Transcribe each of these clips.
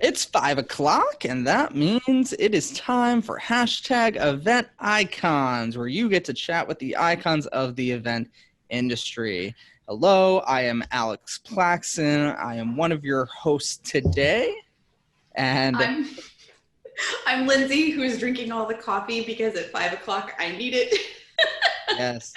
It's 5 o'clock, and that means it is time for hashtag event icons, where you get to chat with the icons of the event industry. Hello, I am Alex Plaxon. I am one of your hosts today. And I'm Lindsay, who is drinking all the coffee because at 5 o'clock I need it. yes.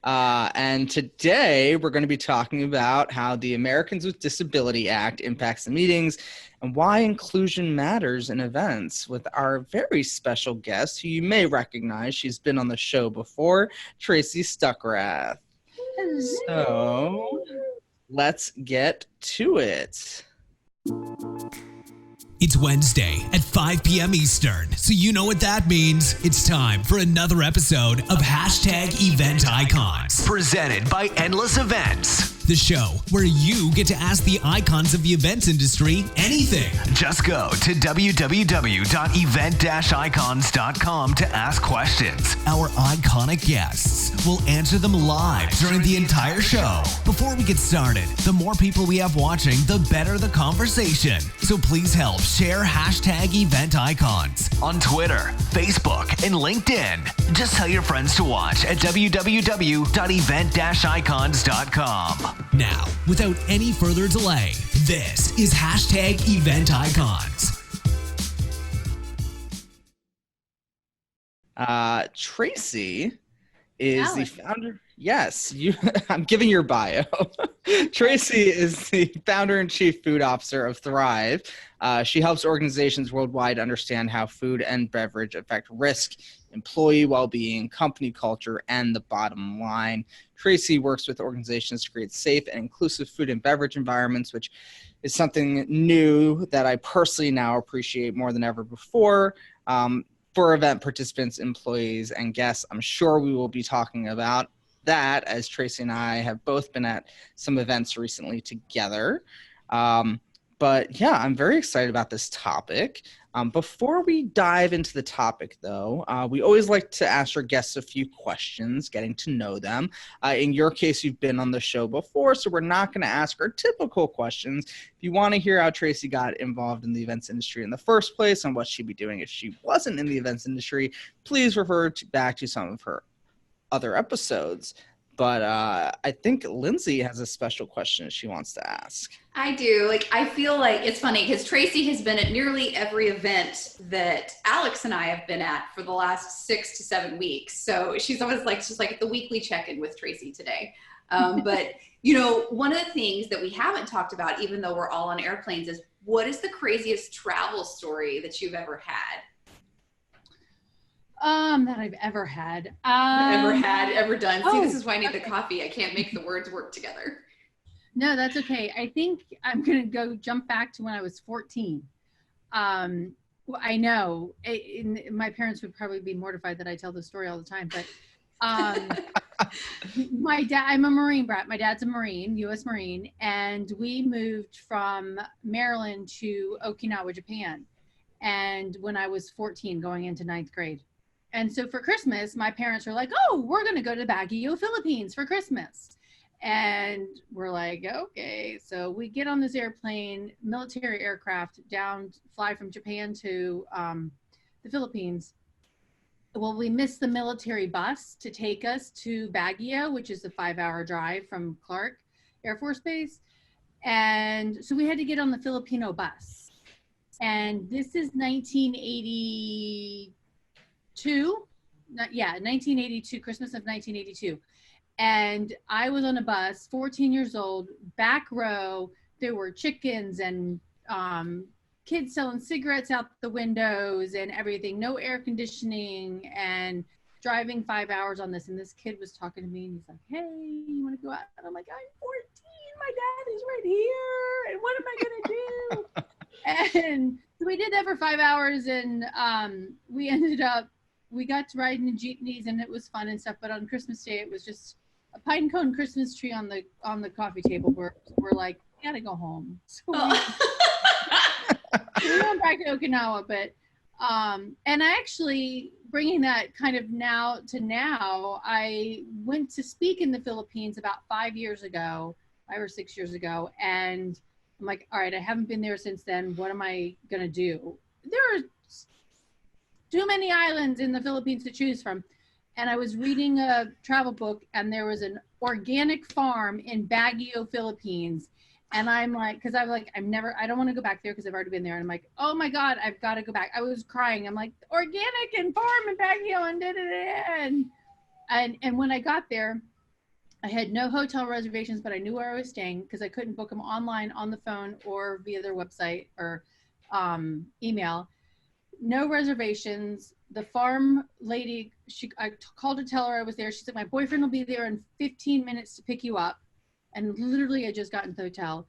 And today we're going to be talking about how the Americans with Disabilities Act impacts the meetings and why inclusion matters in events with our very special guest, who you may recognize. She's been on the show before, Tracy Stuckrath. So let's get to it. It's Wednesday at 5 p.m. Eastern, so you know what that means. It's time for another episode of Hashtag Event Icons. Presented by Endless Events. The show where you get to ask the icons of the events industry anything. Just go to www.event-icons.com to ask questions. Our iconic guests will answer them live during the entire show. Before we get started, the more people we have watching, the better the conversation. So please help share Hashtag Event Icons on Twitter, Facebook, and LinkedIn. Just tell your friends to watch at www.event-icons.com. Now, without any further delay, this is Hashtag Event Icons. Tracy is the founder. Yes, I'm giving your bio. Tracy is the founder and chief food officer of Thrive. She helps organizations worldwide understand how food and beverage affect risk, employee well-being, company culture, and the bottom line. Tracy works with organizations to create safe and inclusive food and beverage environments, which is something new that I personally now appreciate more than ever before. For event participants, employees, and guests, I'm sure we will be talking about that, as Tracy and I have both been at some events recently together. But yeah, I'm very excited about this topic. Before we dive into the topic, though, we always like to ask our guests a few questions, getting to know them. In your case, you've been on the show before, so we're not going to ask our typical questions. If you want to hear how Tracy got involved in the events industry in the first place and what she'd be doing if she wasn't in the events industry, please refer back to some of her other episodes. But I think Lindsay has a special question she wants to ask. I do. I feel like it's funny because Tracy has been at nearly every event that Alex and I have been at for the last 6 to 7 weeks. So she's always she's like the weekly check-in with Tracy today. But, one of the things that we haven't talked about, even though we're all on airplanes, is what is the craziest travel story that you've ever had? That I've ever had. Ever done. See, this is why I need the coffee. I can't make the words work together. No, that's okay. I think I'm going to jump back to when I was 14. I know my parents would probably be mortified that I tell this story all the time, but my dad, I'm a Marine brat. My dad's a Marine, U.S. Marine, and we moved from Maryland to Okinawa, Japan. And when I was 14, going into 9th grade. And so for Christmas, my parents were like, oh, we're going to go to Baguio, Philippines for Christmas. And we're like, okay. So we get on this airplane, military aircraft, fly from Japan to the Philippines. Well, we missed the military bus to take us to Baguio, which is a 5-hour drive from Clark Air Force Base. And so we had to get on the Filipino bus. And this is 1982. 1982, Christmas of 1982. And I was on a bus, 14 years old, back row. There were chickens and kids selling cigarettes out the windows and everything, no air conditioning, and driving 5 hours on this. And this kid was talking to me and he's like, hey, you want to go out? And I'm like, I'm 14, my dad is right here. And what am I going to do? And so we did that for 5 hours, and we got to ride in the jeepneys, and it was fun and stuff. But on Christmas Day, it was just a pine cone Christmas tree on the coffee table. We're like, we gotta go home. So we went back to Okinawa, but and I actually, bringing that kind of now, I went to speak in the Philippines about 5 or 6 years ago, and I'm like, all right, I haven't been there since then. What am I going to do? There are too many islands in the Philippines to choose from. And I was reading a travel book, and there was an organic farm in Baguio, Philippines. And I'm like, because I'm like, I don't want to go back there because I've already been there. And I'm like, oh my God, I've got to go back. I was crying. I'm like, organic and farm in Baguio and da-da-da. And when I got there, I had no hotel reservations, but I knew where I was staying because I couldn't book them online, on the phone, or via their website or email. No reservations. The farm lady, I called to tell her I was there. She said, my boyfriend will be there in 15 minutes to pick you up. And literally, I just got into the hotel,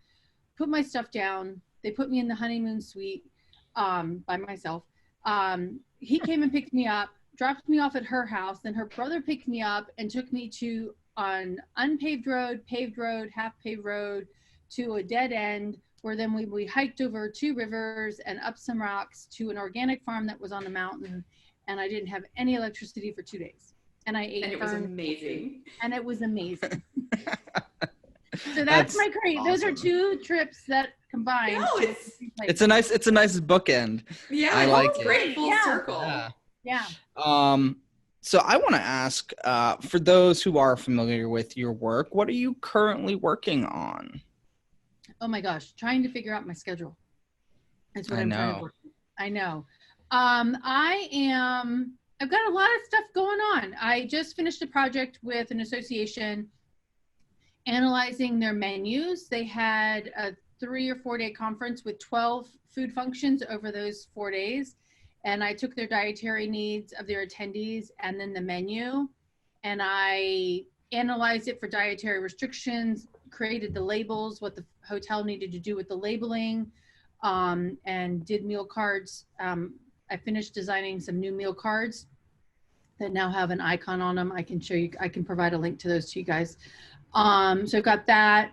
put my stuff down. They put me in the honeymoon suite by myself. He came and picked me up, dropped me off at her house. Then her brother picked me up and took me to an unpaved road, paved road, half paved road, to a dead end, where then we hiked over 2 rivers and up some rocks to an organic farm that was on the mountain. And I didn't have any electricity for 2 days. And I ate. And it was amazing. And it was amazing. So that's my great. Awesome. Those are 2 trips that combined. No, it's a nice bookend. Yeah, I like it. Great full circle. Yeah. So I want to ask, for those who are familiar with your work, what are you currently working on? Oh my gosh, trying to figure out my schedule. That's what I'm trying to work on. I know. I've got a lot of stuff going on. I just finished a project with an association analyzing their menus. They had a 3 or 4 day conference with 12 food functions over those 4 days. And I took their dietary needs of their attendees and then the menu, and I analyzed it for dietary restrictions, created the labels, what the hotel needed to do with the labeling, and did meal cards. I finished designing some new meal cards that now have an icon on them. I can show you, I can provide a link to those to you guys. So I've got that.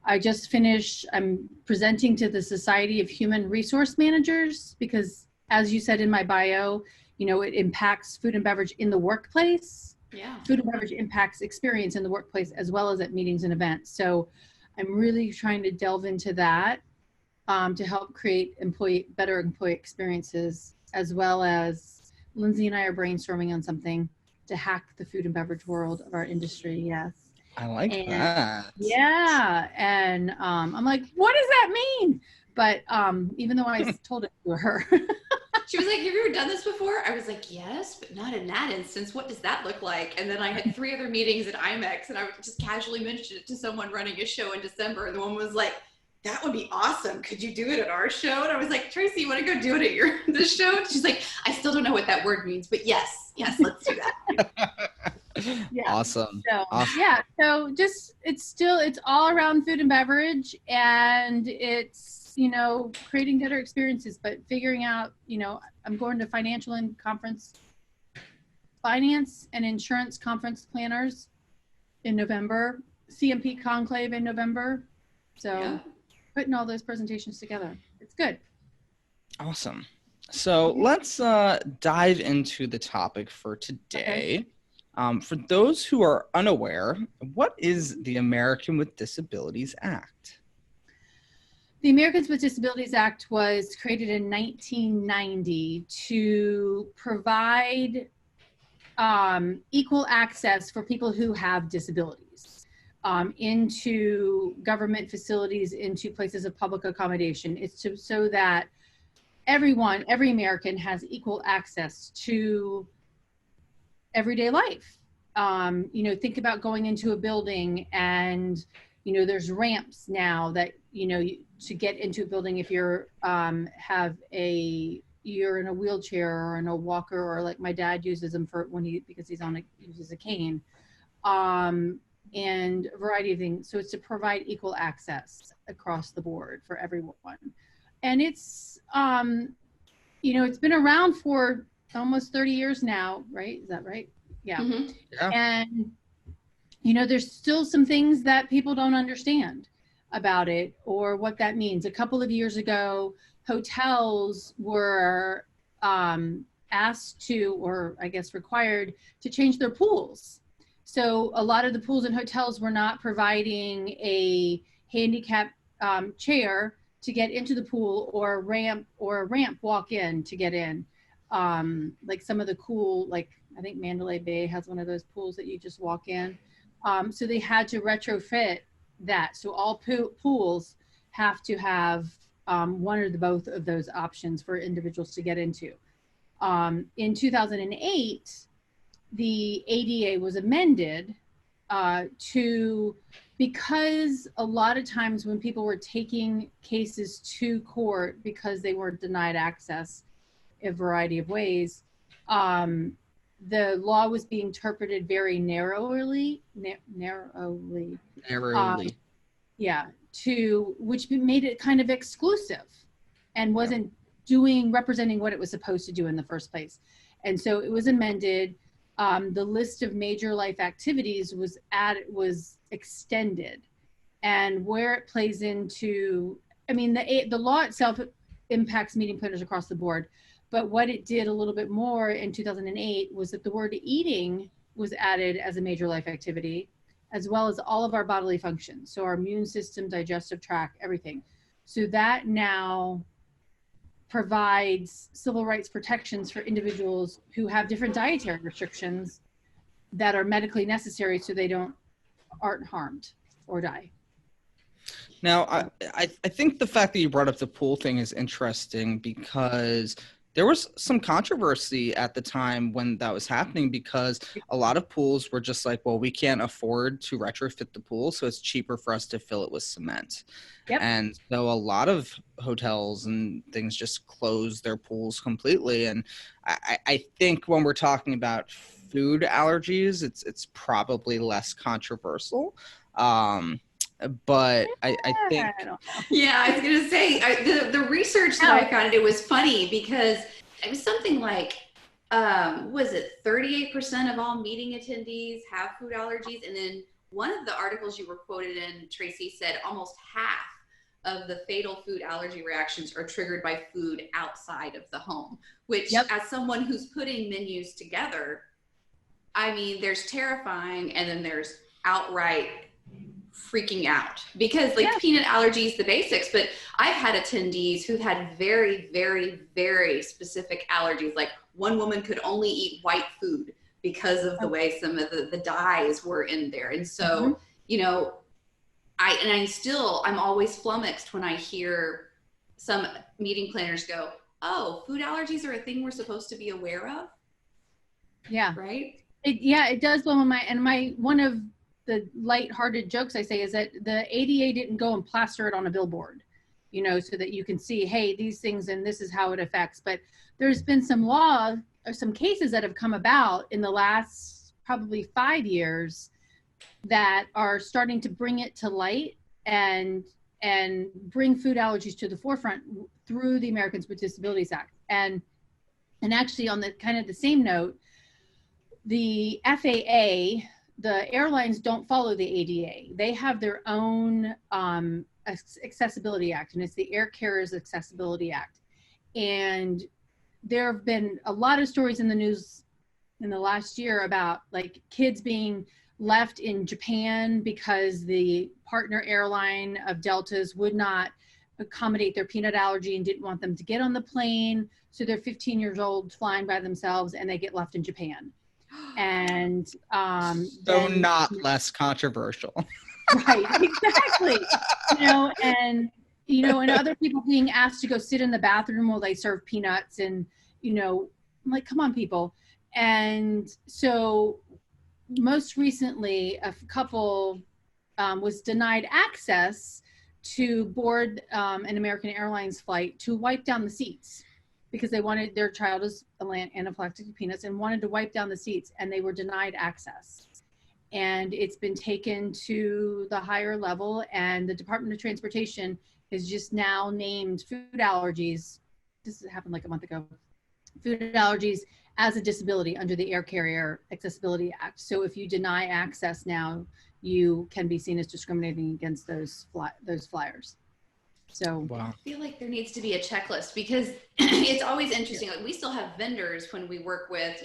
I just finished, I'm presenting to the Society of Human Resource Managers because, as you said in my bio, you know, it impacts food and beverage in the workplace. Yeah. Food and beverage impacts experience in the workplace as well as at meetings and events. So I'm really trying to delve into that to help create better employee experiences, as well as Lindsay and I are brainstorming on something to hack the food and beverage world of our industry. Yes. I like that. Yeah. And I'm like, what does that mean? But even though I told it to her. She was like, have you ever done this before? I was like, yes, but not in that instance. What does that look like? And then I had 3 other meetings at IMEX, and I just casually mentioned it to someone running a show in December. And the woman was like, that would be awesome. Could you do it at our show? And I was like, Tracy, you want to go do it at this show? And she's like, I still don't know what that word means, but yes, let's do that. Yeah. Awesome. So, awesome. Yeah. So just, it's all around food and beverage, and it's, you know, creating better experiences, but figuring out, you know, I'm going to finance and insurance conference planners in November, CMP conclave in November. So putting all those presentations together, it's good. Awesome. So let's dive into the topic for today. Okay. For those who are unaware, what is the American with Disabilities Act? The Americans with Disabilities Act was created in 1990 to provide equal access for people who have disabilities into government facilities, into places of public accommodation. It's so that every American has equal access to everyday life. You know, think about going into a building and, you know, there's ramps now that, you know, to get into a building if you're you're in a wheelchair or in a walker, or like my dad uses them because he's uses a cane, and a variety of things. So it's to provide equal access across the board for everyone. And it's, you know, it's been around for almost 30 years now, right? Is that right? Yeah. Mm-hmm. Yeah. And, you know, there's still some things that people don't understand about it or what that means. A couple of years ago, hotels were asked to, or I guess required to, change their pools. So a lot of the pools in hotels were not providing a handicap chair to get into the pool, or a ramp walk in to get in. Like some of the cool, like I think Mandalay Bay has one of those pools that you just walk in. So they had to retrofit that. So all pools have to have one or both of those options for individuals to get into. In 2008, the ADA was amended because a lot of times when people were taking cases to court because they were denied access a variety of ways, the law was being interpreted very narrowly. Yeah, which made it kind of exclusive and wasn't representing what it was supposed to do in the first place. And so it was amended. The list of major life activities was extended, and where it plays into, I mean, the law itself impacts meeting planners across the board, but what it did a little bit more in 2008 was that the word eating was added as a major life activity, as well as all of our bodily functions. So our immune system, digestive tract, everything. So that now provides civil rights protections for individuals who have different dietary restrictions that are medically necessary so they aren't harmed or die. Now, I think the fact that you brought up the pool thing is interesting because there was some controversy at the time when that was happening, because a lot of pools were just like, well, we can't afford to retrofit the pool, so it's cheaper for us to fill it with cement. Yep. And so a lot of hotels and things just closed their pools completely. And I think when we're talking about food allergies, it's probably less controversial. But I think, yeah, I was gonna say the research that I found, it was funny because it was something like was it 38% of all meeting attendees have food allergies, and then one of the articles you were quoted in, Tracy, said almost half of the fatal food allergy reactions are triggered by food outside of the home, which as someone who's putting menus together, I mean, there's terrifying and then there's outright freaking out, because like peanut allergies, the basics, but I've had attendees who've had very, very, very specific allergies. Like one woman could only eat white food because of the way some of the dyes were in there. And so, you know, I'm always flummoxed when I hear some meeting planners go, oh, food allergies are a thing we're supposed to be aware of. Yeah. Right. It does blow my mind. And one of the lighthearted jokes I say is that the ADA didn't go and plaster it on a billboard, you know, so that you can see, hey, these things and this is how it affects. But there's been some cases that have come about in the last probably 5 years that are starting to bring it to light and bring food allergies to the forefront through the Americans with Disabilities Act. And actually, on the kind of the same note, the FAA, the airlines don't follow the ADA. They have their own accessibility act, and it's the Air Carriers Accessibility Act. And there have been a lot of stories in the news in the last year about like kids being left in Japan because the partner airline of Delta's would not accommodate their peanut allergy and didn't want them to get on the plane. So they're 15 years old flying by themselves and they get left in Japan. And so not less controversial. Right, exactly. And other people being asked to go sit in the bathroom while they serve peanuts, and I'm like, come on, people. And so most recently a couple was denied access to board an American Airlines flight to wipe down the seats, because they wanted, their child is anaphylactic to peanuts and wanted to wipe down the seats, and they were denied access. And it's been taken to the higher level, and the Department of Transportation has just now named food allergies, this happened like a month ago, food allergies as a disability under the Air Carrier Accessibility Act. So if you deny access now, you can be seen as discriminating against those flyers. So wow. I feel like there needs to be a checklist, because it's always interesting. Like we still have vendors when we work with,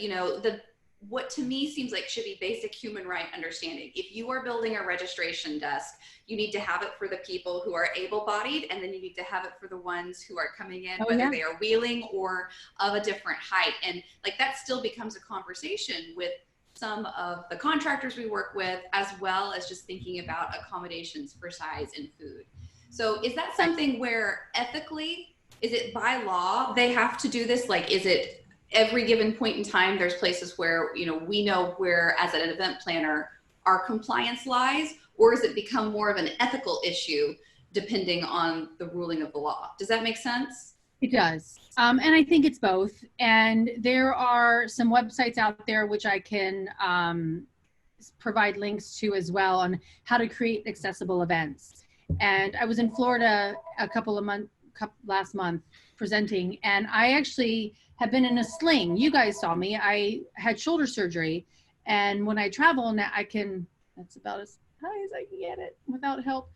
what to me seems like should be basic human right understanding. If you are building a registration desk, you need to have it for the people who are able-bodied, and then you need to have it for the ones who are coming in, whether they are wheeling or of a different height. And like that still becomes a conversation with some of the contractors we work with, as well as just thinking about accommodations for size and food. So is that something where ethically, is it by law they have to do this? Like, is it every given point in time, there's places where, you know, we know where as an event planner, our compliance lies, or has it become more of an ethical issue depending on the ruling of the law? Does that make sense? It does. And I think it's both. And there are some websites out there which I can provide links to as well on how to create accessible events. And I was in Florida last month presenting, and I actually have been in a sling. You guys saw me. I had shoulder surgery, and when I travel now, that's about as high as I can get it without help.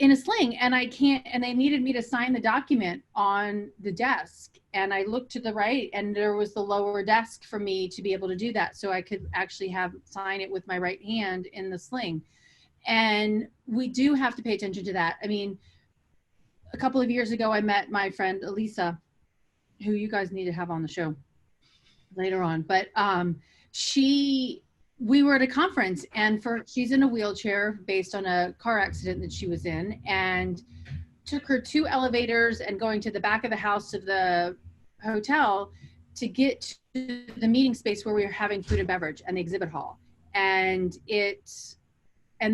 In a sling, and they needed me to sign the document on the desk, and I looked to the right, and there was the lower desk for me to be able to do that, so I could actually sign it with my right hand in the sling. And we do have to pay attention to that. I mean, a couple of years ago, I met my friend Elisa, who you guys need to have on the show later on. But we were at a conference, and she's in a wheelchair based on a car accident that she was in, and took her 2 elevators and going to the back of the house of the hotel to get to the meeting space where we were having food and beverage and the exhibit hall. And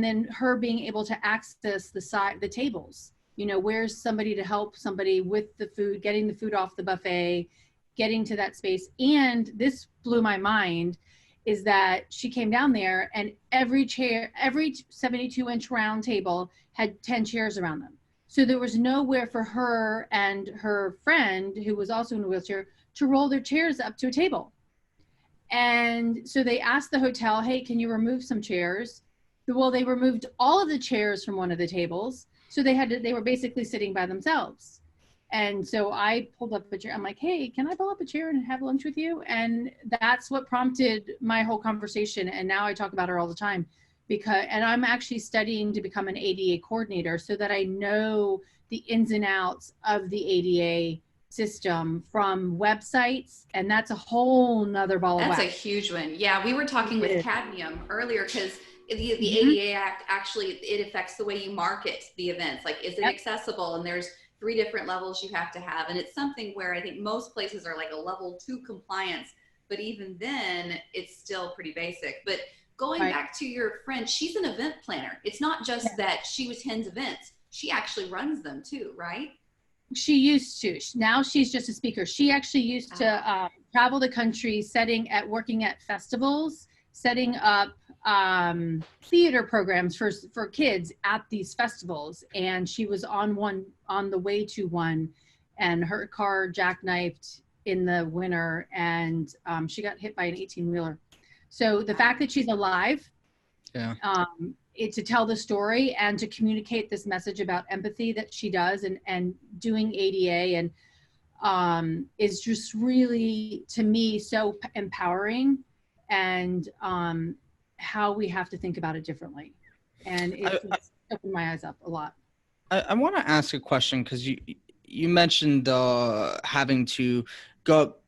then her being able to access the tables. You know, where's somebody to help somebody with the food, getting the food off the buffet, getting to that space. And this blew my mind, is that she came down there and every 72-inch round table had 10 chairs around them. So there was nowhere for her and her friend, who was also in a wheelchair, to roll their chairs up to a table. And so they asked the hotel, hey, can you remove some chairs? Well, they removed all of the chairs from one of the tables. So they were basically sitting by themselves. And so I pulled up a chair. I'm like, hey, can I pull up a chair and have lunch with you? And that's what prompted my whole conversation. And now I talk about her all the time, and I'm actually studying to become an ADA coordinator so that I know the ins and outs of the ADA system from websites. And that's a whole nother ball of wax. That's a huge one. Yeah, we were talking with Cadmium earlier, because the ADA Act actually, it affects the way you market the events. Like, is it accessible? And there's 3 different levels you have to have. And it's something where I think most places are like a level 2 compliance, but even then it's still pretty basic. But going back to your friend, she's an event planner. It's not just that she attends events. She actually runs them too, right? She used to. Now she's just a speaker. She actually used to travel the country working at festivals, setting up theater programs for kids at these festivals. And she was on the way to one, and her car jackknifed in the winter, and she got hit by an 18-wheeler. So the fact that she's alive, to tell the story and to communicate this message about empathy that she does, and doing ADA, and is just really, to me, so empowering, and how we have to think about it differently. And it's opened my eyes up a lot. I want to ask a question, because you mentioned having to go up,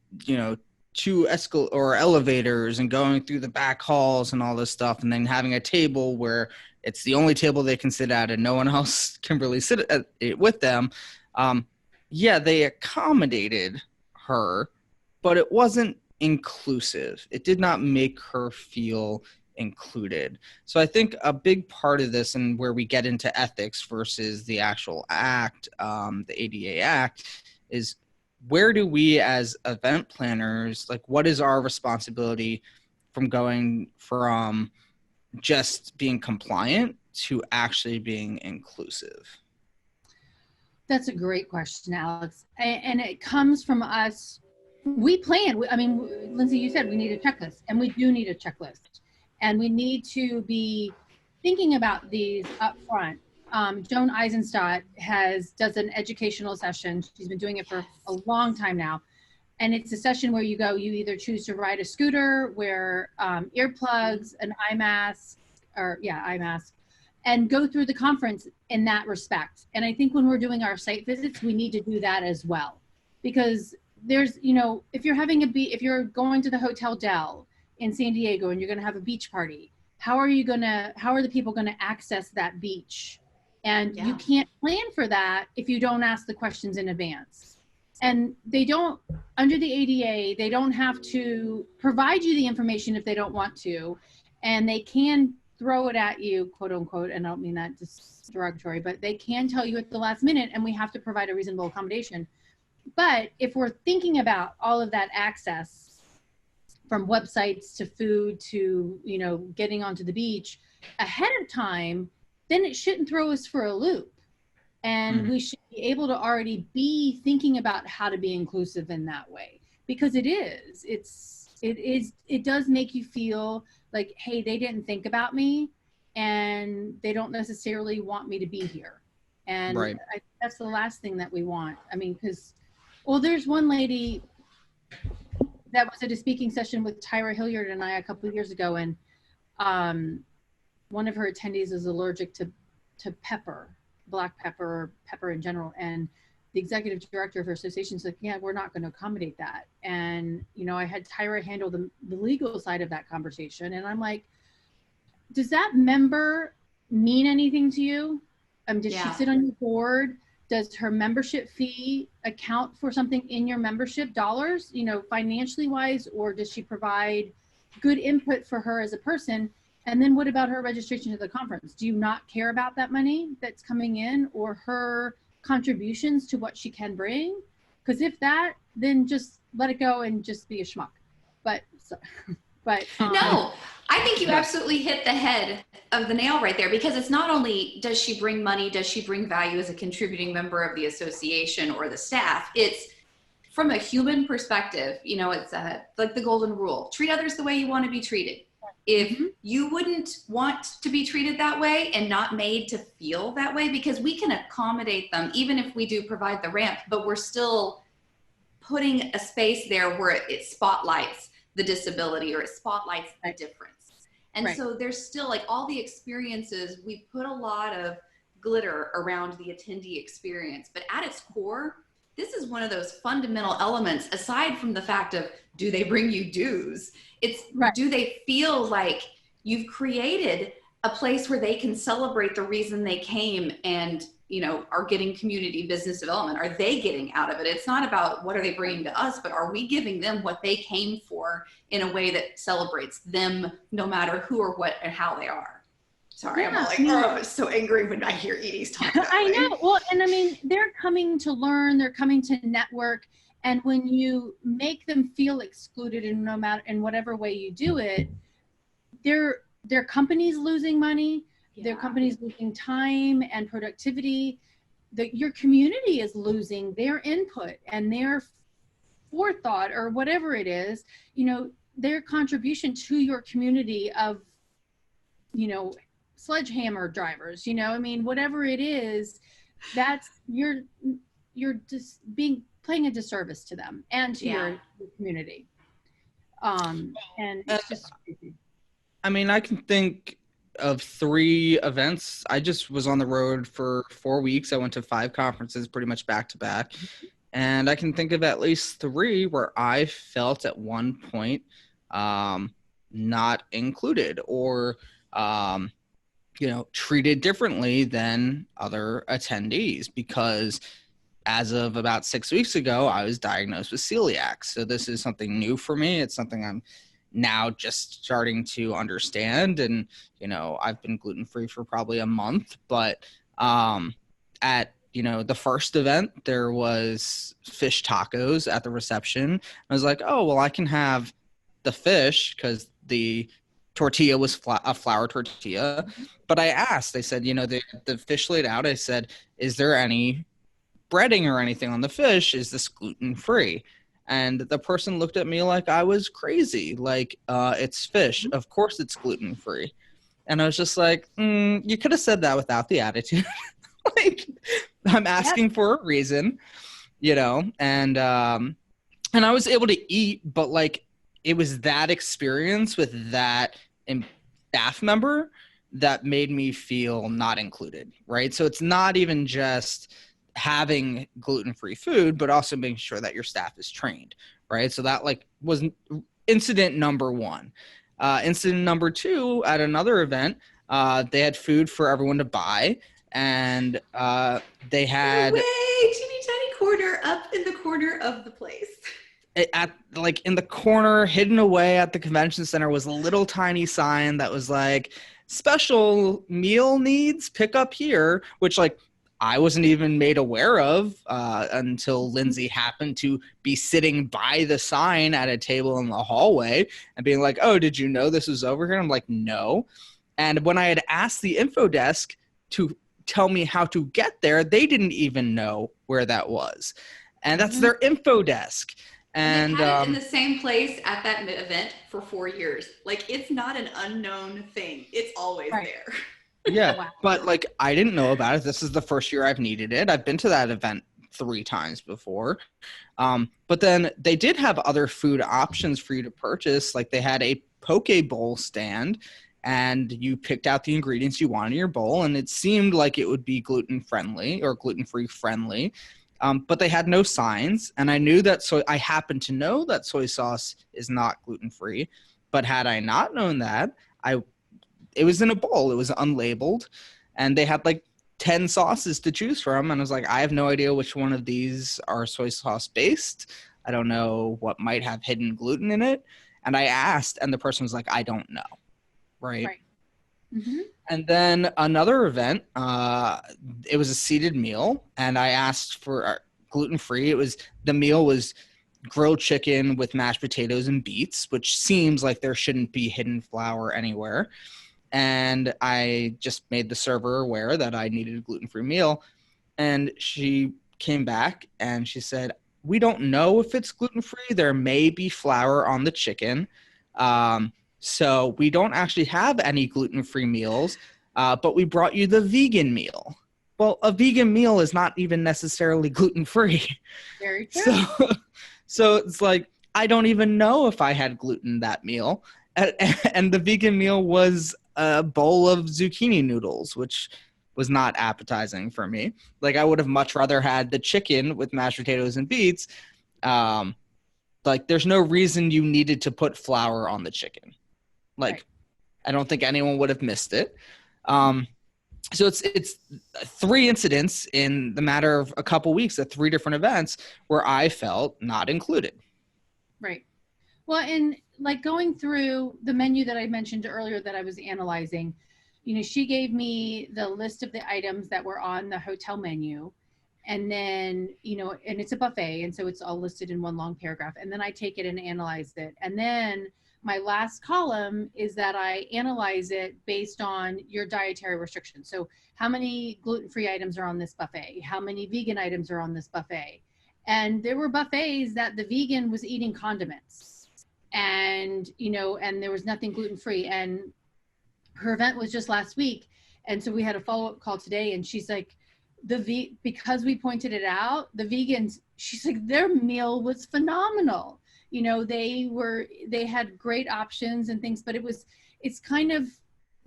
to elevators and going through the back halls and all this stuff, and then having a table where it's the only table they can sit at and no one else can really sit at it with them. They accommodated her, but it wasn't inclusive. It did not make her feel included. So I think a big part of this, and where we get into ethics versus the actual act, the ADA Act, is where do we as event planners, like, what is our responsibility from going from just being compliant to actually being inclusive? That's a great question, Alex. And it comes from us. We plan. I mean, Lindsay, you said we need a checklist, and we do need a checklist. And we need to be thinking about these up front. Joan Eisenstadt does an educational session. She's been doing it for a long time now. And it's a session where you either choose to ride a scooter, wear earplugs, an eye mask, and go through the conference in that respect. And I think when we're doing our site visits, we need to do that as well. Because there's, if you're going to the Hotel Del in San Diego and you're going to have a beach party, how are the people going to access that beach? And you can't plan for that if you don't ask the questions in advance. And they don't, under the ADA, they don't have to provide you the information if they don't want to. And they can throw it at you, quote unquote, and I don't mean that derogatory, but they can tell you at the last minute, and we have to provide a reasonable accommodation. But if we're thinking about all of that access, from websites to food to, getting onto the beach ahead of time, then it shouldn't throw us for a loop. And we should be able to already be thinking about how to be inclusive in that way, because it does make you feel like, hey, they didn't think about me and they don't necessarily want me to be here. And right. That's the last thing that we want. I mean, there's one lady that was at a speaking session with Tyra Hilliard and I a couple of years ago, and one of her attendees is allergic to pepper, black pepper, or pepper in general, and the executive director of her association said, yeah, we're not going to accommodate that. And I had Tyra handle the legal side of that conversation, and I'm like, does that member mean anything to you? Did she sit on your board? Does her membership fee account for something in your membership dollars, financially wise, or does she provide good input for her as a person? And then what about her registration to the conference? Do you not care about that money that's coming in, or her contributions to what she can bring? Because if that, then just let it go and just be a schmuck. But no, I think you absolutely hit the head of the nail right there, because it's not only does she bring money, does she bring value as a contributing member of the association or the staff, it's from a human perspective, it's like the golden rule, treat others the way you want to be treated. If you wouldn't want to be treated that way and not made to feel that way, because we can accommodate them, even if we do provide the ramp, but we're still putting a space there where it spotlights the disability or it spotlights the difference. And so there's still, like, all the experiences, we put a lot of glitter around the attendee experience, but at its core, this is one of those fundamental elements, aside from the fact of, do they bring you dues? It's, do they feel like you've created a place where they can celebrate the reason they came and, are getting community business development? Are they getting out of it? It's not about what are they bringing to us, but are we giving them what they came for in a way that celebrates them, no matter who or what and how they are? Sorry, I'm like, so angry when I hear Edie's talk that I way. know. Well, and I mean, they're coming to learn, they're coming to network. And when you make them feel excluded in whatever way you do it, their company's losing money, their company's losing time and productivity. Your community is losing their input and their forethought, or whatever it is, their contribution to your community of, sledgehammer drivers, whatever it is, that's you're just playing a disservice to them and to your community. And it's just crazy. I mean, I can think of 3 events. I just was on the road for 4 weeks. I went to 5 conferences pretty much back to back. And I can think of at least 3 where I felt at one point not included or, treated differently than other attendees, because as of about 6 weeks ago, I was diagnosed with celiac. So this is something new for me. It's something I'm now just starting to understand. And, I've been gluten-free for probably a month, but at the first event, there was fish tacos at the reception. I was like, oh, well, I can have the fish because the tortilla was a flour tortilla. But I asked, I said, the fish laid out. I said, is there any breading or anything on the fish? Is this gluten-free? And the person looked at me like I was crazy. Like, it's fish. Of course it's gluten-free. And I was just like, you could have said that without the attitude. Like, I'm asking for a reason, and and I was able to eat, but like it was that experience with that staff member that made me feel not included, right? So it's not even just having gluten-free food, but also making sure that your staff is trained, right? So that like was incident number one. Incident number two, at another event, they had food for everyone to buy, and they had way teeny tiny corner up in the corner of the place. at like in the corner, hidden away at the convention center, was a little tiny sign that was like special meal needs, pick up here, which like I wasn't even made aware of until Lindsay happened to be sitting by the sign at a table in the hallway and being like, oh, did you know this was over here? I'm like, no. And when I had asked the info desk to tell me how to get there, they didn't even know where that was. And that's their info desk. And they've had it in the same place at that event for 4 years. Like, it's not an unknown thing. It's always there. Yeah, wow. But like I didn't know about it. This is the first year I've needed it. I've been to that event 3 times before. But then they did have other food options for you to purchase. Like they had a poke bowl stand, and you picked out the ingredients you want in your bowl, and it seemed like it would be gluten-friendly or gluten-free friendly. But they had no signs, and I knew that. So I happened to know that soy sauce is not gluten-free. But had I not known that, it was in a bowl. It was unlabeled, and they had like 10 sauces to choose from. And I was like, I have no idea which one of these are soy sauce based. I don't know what might have hidden gluten in it. And I asked, and the person was like, I don't know. Right. Mm-hmm. And then another event, it was a seated meal, and I asked for gluten-free. The meal was grilled chicken with mashed potatoes and beets, which seems like there shouldn't be hidden flour anywhere. And I just made the server aware that I needed a gluten-free meal. And she came back and she said, we don't know if it's gluten-free. There may be flour on the chicken. So we don't actually have any gluten-free meals, but we brought you the vegan meal. Well, a vegan meal is not even necessarily gluten-free. Very true. So it's like, I don't even know if I had gluten in that meal. And the vegan meal was a bowl of zucchini noodles, which was not appetizing for me. Like I would have much rather had the chicken with mashed potatoes and beets. Like there's no reason you needed to put flour on the chicken. Like right. I don't think anyone would have missed it. So it's 3 incidents in the matter of a couple weeks at 3 different events where I felt not included. Right. Well, and like going through the menu that I mentioned earlier that I was analyzing, you know, she gave me the list of the items that were on the hotel menu. And then, you know, and it's a buffet. And so it's all listed in one long paragraph. And then I take it and analyze it. And then my last column is that I analyze it based on your dietary restrictions. So how many gluten-free items are on this buffet? How many vegan items are on this buffet? And there were buffets that the vegan was eating condiments. And, you know, and there was nothing gluten-free. And her event was just last week. And so we had a follow-up call today, and she's like, because we pointed it out, the vegans, she's like, their meal was phenomenal. You know, they had great options and things, but it's kind of,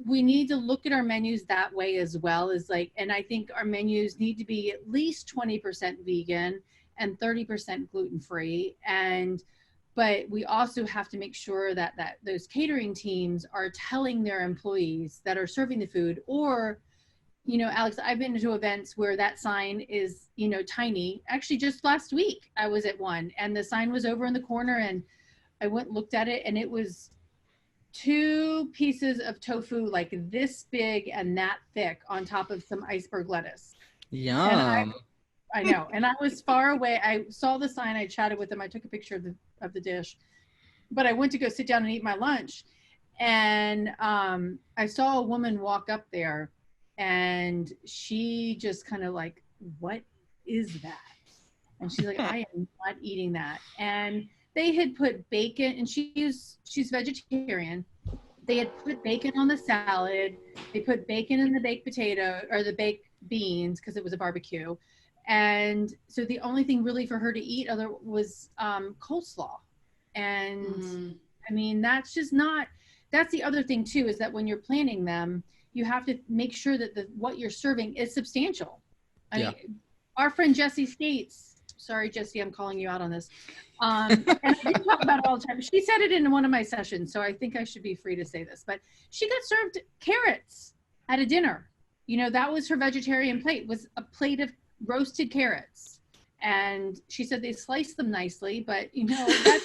we need to look at our menus that way as well, as like, and I think our menus need to be at least 20% vegan and 30% gluten-free. But we also have to make sure that those catering teams are telling their employees that are serving the food, or, you know, Alex, I've been to events where that sign is, you know, tiny. Actually, just last week I was at one, and the sign was over in the corner, and I went and looked at it, and it was 2 pieces of tofu like this big and that thick on top of some iceberg lettuce. Yum. I know. And I was far away. I saw the sign. I chatted with them. I took a picture of the dish. But I went to go sit down and eat my lunch. And I saw a woman walk up there, and she just kind of like, what is that? And she's like, I am not eating that. And they had put bacon, and she's vegetarian. They had put bacon on the salad. They put bacon in the baked potato, or the baked beans, because it was a barbecue. And so the only thing really for her to eat was coleslaw. And I mean, that's just not, that's the other thing too, is that when you're planning them, you have to make sure that what you're serving is substantial. I mean, our friend Jessie states, sorry, Jessie, I'm calling you out on this. And I do talk about it all the time. She said it in one of my sessions, so I think I should be free to say this, but she got served carrots at a dinner. You know, that was her vegetarian plate, was a plate of roasted carrots. And she said they sliced them nicely, but you know, that's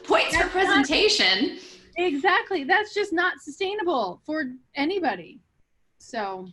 points for presentation. Exactly. That's just not sustainable for anybody. So.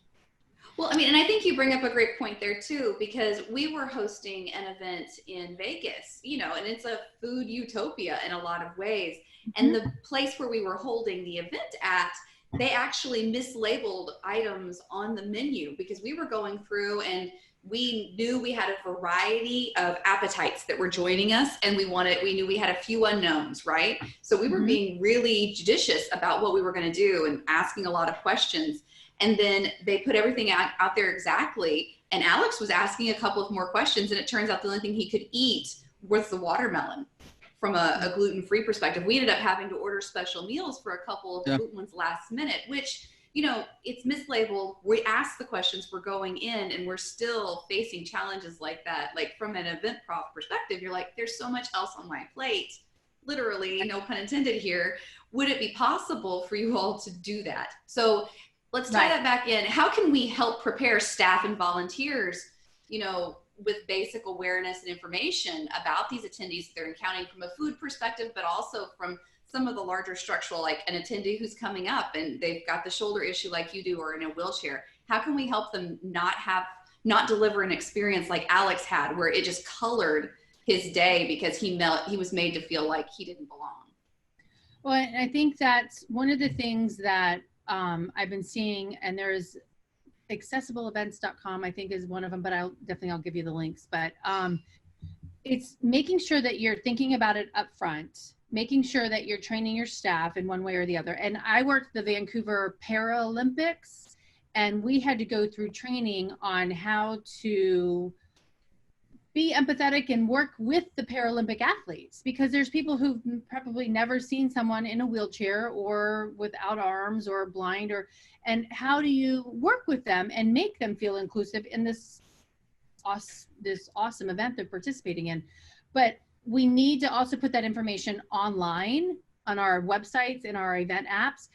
Well, I mean, and I think you bring up a great point there too, because we were hosting an event in Vegas, you know, and it's a food utopia in a lot of ways. And the place where we were holding the event at, they actually mislabeled items on the menu because we were going through and we knew we had a variety of appetites that were joining us, and we knew we had a few unknowns, right? So we were being really judicious about what we were going to do and asking a lot of questions. And then they put everything out there exactly. And Alex was asking a couple of more questions, and it turns out the only thing he could eat was the watermelon from a gluten-free perspective. We ended up having to order special meals for a couple of gluten ones last minute, which, you know, it's mislabeled. We asked the questions, we're going in, and we're still facing challenges like that. Like from an event prof perspective, you're like, there's so much else on my plate, literally, no pun intended here. Would it be possible for you all to do that? So let's tie that back in. How can we help prepare staff and volunteers, you know, with basic awareness and information about these attendees that they're encountering from a food perspective, but also from some of the larger structural, like an attendee who's coming up and they've got the shoulder issue like you do, or in a wheelchair? How can we help them not deliver an experience like Alex had, where it just colored his day because he was made to feel like he didn't belong? Well, I think that's one of the things that I've been seeing, and there's accessibleevents.com, I think, is one of them, but I'll give you the links. But it's making sure that you're thinking about it up front, making sure that you're training your staff in one way or the other. And I worked the Vancouver Paralympics, and we had to go through training on how to be empathetic and work with the Paralympic athletes, because there's people who've probably never seen someone in a wheelchair or without arms or blind, and how do you work with them and make them feel inclusive in this awesome event they're participating in. But we need to also put that information online on our websites and our event apps,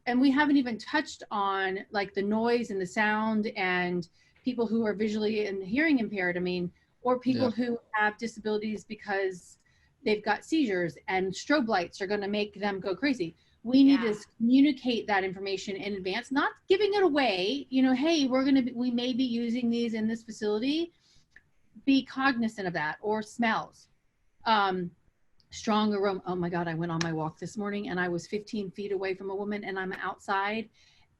and we haven't even touched on like the noise and the sound and people who are visually and hearing impaired. I mean, or people who have disabilities because they've got seizures and strobe lights are going to make them go crazy. We need to communicate that information in advance, not giving it away. You know, hey, we may be using these in this facility. Be cognizant of that. Or smells. Strong aroma. Oh my God, I went on my walk this morning and I was 15 feet away from a woman, and I'm outside,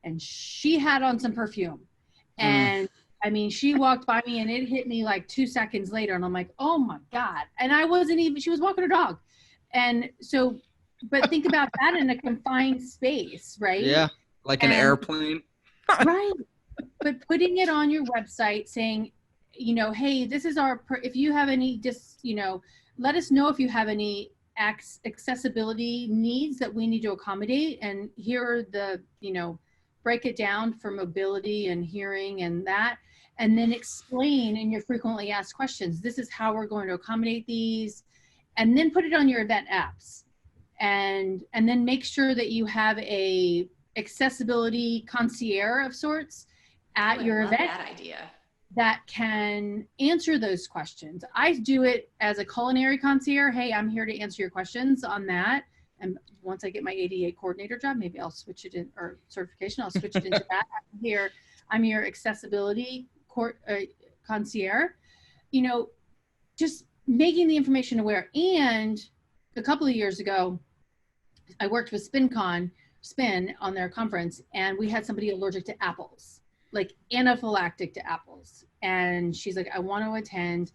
and she had on some perfume. And I mean, she walked by me and it hit me like 2 seconds later, and I'm like, oh my God. And she was walking her dog. And so, but think about that in a confined space, right? Yeah, like an airplane. Right. But putting it on your website saying, you know, hey, this is if you have any, let us know if you have any accessibility needs that we need to accommodate. And here are the, break it down for mobility and hearing and that. And then explain in your frequently asked questions, this is how we're going to accommodate these, and then put it on your event apps. And then make sure that you have a accessibility concierge of sorts at your event. That idea. That can answer those questions. I do it as a culinary concierge. Hey, I'm here to answer your questions on that. And once I get my ADA coordinator job, maybe I'll switch it in, or certification, I'll switch it into that. I'm your accessibility concierge. Just making the information aware. And a couple of years ago, I worked with Spin on their conference, and we had somebody allergic to apples, like anaphylactic to apples. And she's like, I want to attend.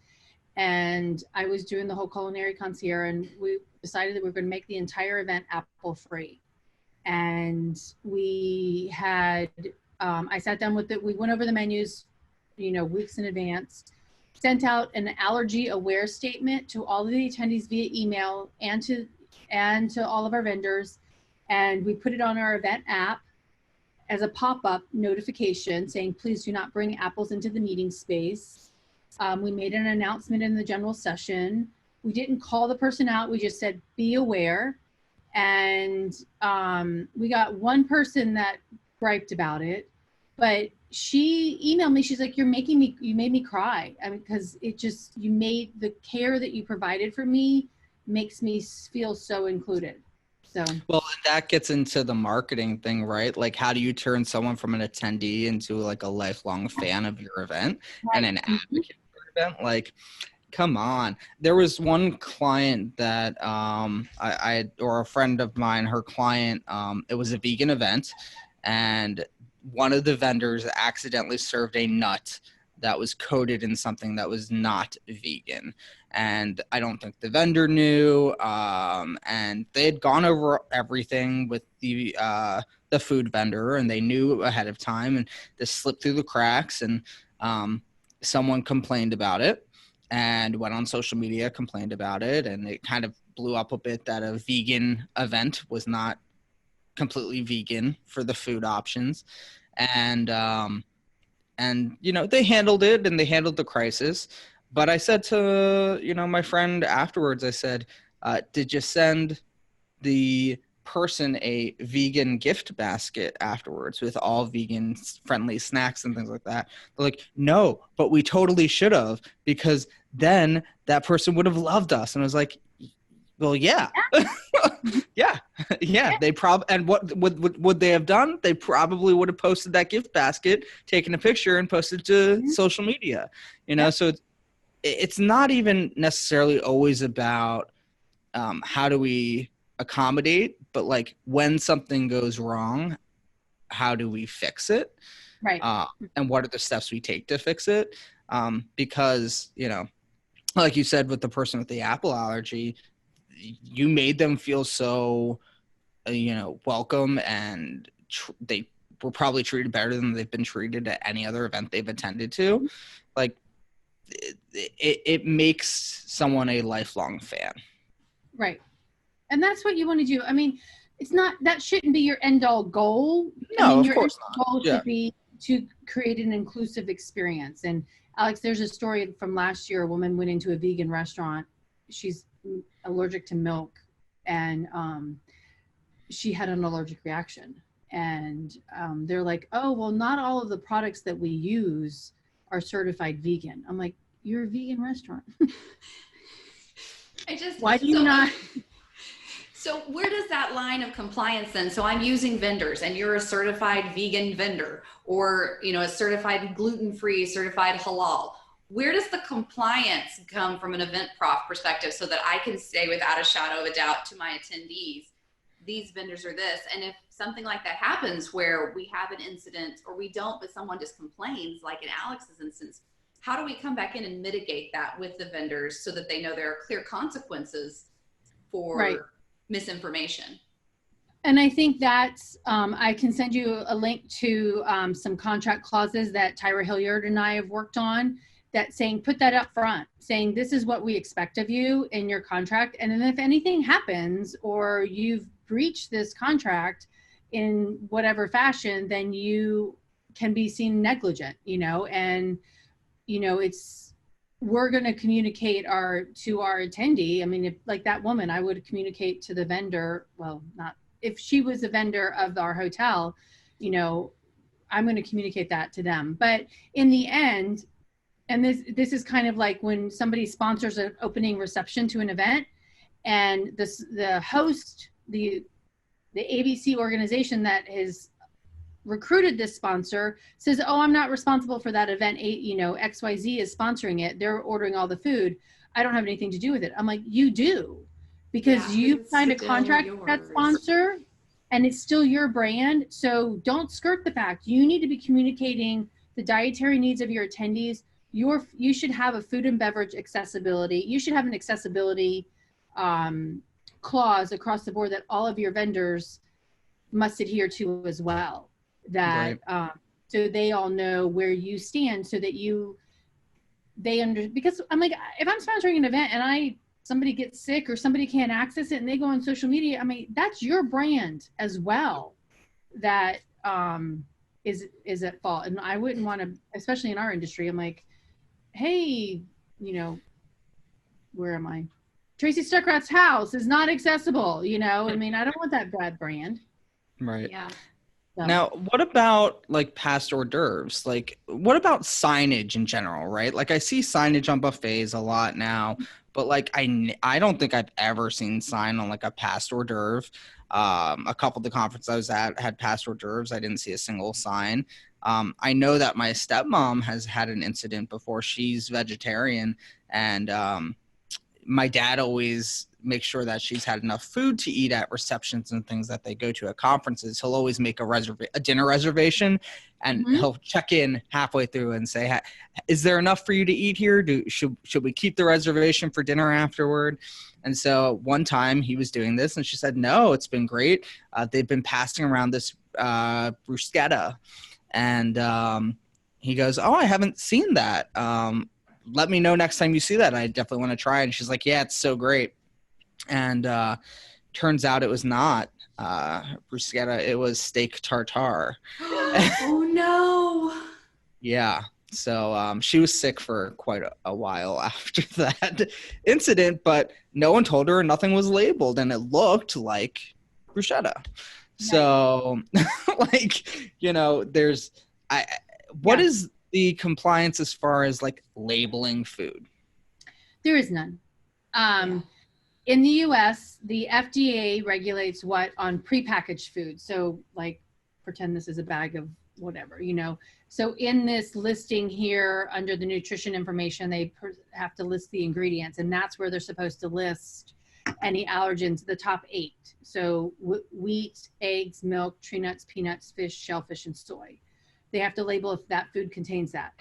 And I was doing the whole culinary concierge, and we decided that we were going to make the entire event apple free. And we had, I sat down with we went over the menus weeks in advance, sent out an allergy aware statement to all of the attendees via email and to all of our vendors. And we put it on our event app as a pop-up notification saying, please do not bring apples into the meeting space. We made an announcement in the general session. We didn't call the person out. We just said, be aware. And we got one person that griped about it, but she emailed me. She's like, you made me cry. I mean, because you made the care that you provided for me makes me feel so included. So. Well, that gets into the marketing thing, right? Like, how do you turn someone from an attendee into like a lifelong fan of your event and an advocate for your event? Like, come on. There was one client that or a friend of mine, her client, it was a vegan event, and one of the vendors accidentally served a nut that was coated in something that was not vegan. And I don't think the vendor knew. And they had gone over everything with the food vendor, and they knew ahead of time, and this slipped through the cracks, and someone complained about it and went on social media, complained about it, and it kind of blew up a bit that a vegan event was not completely vegan for the food options. And they handled it, and they handled the crisis. But I said to, my friend afterwards, I said, did you send the person a vegan gift basket afterwards with all vegan friendly snacks and things like that? They're like, no, but we totally should have, because then that person would have loved us. And I was like, well, yeah. yeah. They and what would they have done? They probably would have posted that gift basket, taken a picture, and posted to social media, so it's not even necessarily always about how do we accommodate, but like when something goes wrong, how do we fix it? Right. And what are the steps we take to fix it? Because, like you said, with the person with the apple allergy, you made them feel so, welcome, and they were probably treated better than they've been treated at any other event they've attended to. Like, it makes someone a lifelong fan. Right. And that's what you want to do. I mean, that shouldn't be your end all goal. No, your of course end not. goal should be to create an inclusive experience. And Alex, there's a story from last year. A woman went into a vegan restaurant. She's allergic to milk, and she had an allergic reaction. And they're like, oh, well, not all of the products that we use are certified vegan. I'm like, you're a vegan restaurant. Why do you not? So where does that line of compliance then? So I'm using vendors, and you're a certified vegan vendor, or, a certified gluten-free, certified halal. Where does the compliance come from an event prof perspective, so that I can say without a shadow of a doubt to my attendees, these vendors are this? And if something like that happens where we have an incident, or we don't, but someone just complains, like in Alex's instance, how do we come back in and mitigate that with the vendors so that they know there are clear consequences for misinformation? And I think that's, I can send you a link to some contract clauses that Tyra Hilliard and I have worked on, that saying, put that up front, saying this is what we expect of you in your contract. And then if anything happens, or you've breached this contract in whatever fashion, then you can be seen negligent, and, we're going to communicate to our attendee. I mean, if like that woman, I would communicate to the vendor, well, not if she was a vendor of our hotel, I'm going to communicate that to them. But in the end, and this is kind of like when somebody sponsors an opening reception to an event, and the host, the ABC organization that is recruited this sponsor says, oh, I'm not responsible for that event. XYZ is sponsoring it. They're ordering all the food. I don't have anything to do with it. I'm like, you do, because you signed a contract with that sponsor, and it's still your brand. So don't skirt the fact. You need to be communicating the dietary needs of your attendees. You should have a food and beverage accessibility. You should have an accessibility clause across the board that all of your vendors must adhere to as well. That so they all know where you stand, so that because I'm like, if I'm sponsoring an event and somebody gets sick or somebody can't access it and they go on social media, I mean, that's your brand as well that is at fault. And I wouldn't want to, especially in our industry, I'm like, hey, where am I? Tracy Stuckrat's house is not accessible, I mean, I don't want that bad brand. Right. Yeah. So. Now, what about like past hors d'oeuvres? Like, what about signage in general, right? Like, I see signage on buffets a lot now, but like, I don't think I've ever seen sign on like a past hors d'oeuvre. A couple of the conferences I was at had past hors d'oeuvres. I didn't see a single sign. I know that my stepmom has had an incident before. She's vegetarian, and my dad always makes sure that she's had enough food to eat at receptions and things that they go to at conferences. He'll always make a dinner reservation, and he'll check in halfway through and say, is there enough for you to eat here? Should we keep the reservation for dinner afterward? And so one time he was doing this and she said, no, it's been great. They've been passing around this bruschetta. And he goes, oh, I haven't seen that. Let me know next time you see that. I definitely want to try it. And she's like, yeah, it's so great. And turns out it was not bruschetta. It was steak tartare. Oh, no. Yeah. So she was sick for quite a while after that incident, but no one told her, nothing was labeled, and it looked like bruschetta. So, like, what is the compliance as far as like labeling food? There is none. In the US, the FDA regulates what on prepackaged food. So like, pretend this is a bag of whatever, So in this listing here under the nutrition information, they have to list the ingredients, and that's where they're supposed to list any allergens, the top 8. So wheat, eggs, milk, tree nuts, peanuts, fish, shellfish, and soy. They have to label if that food contains that.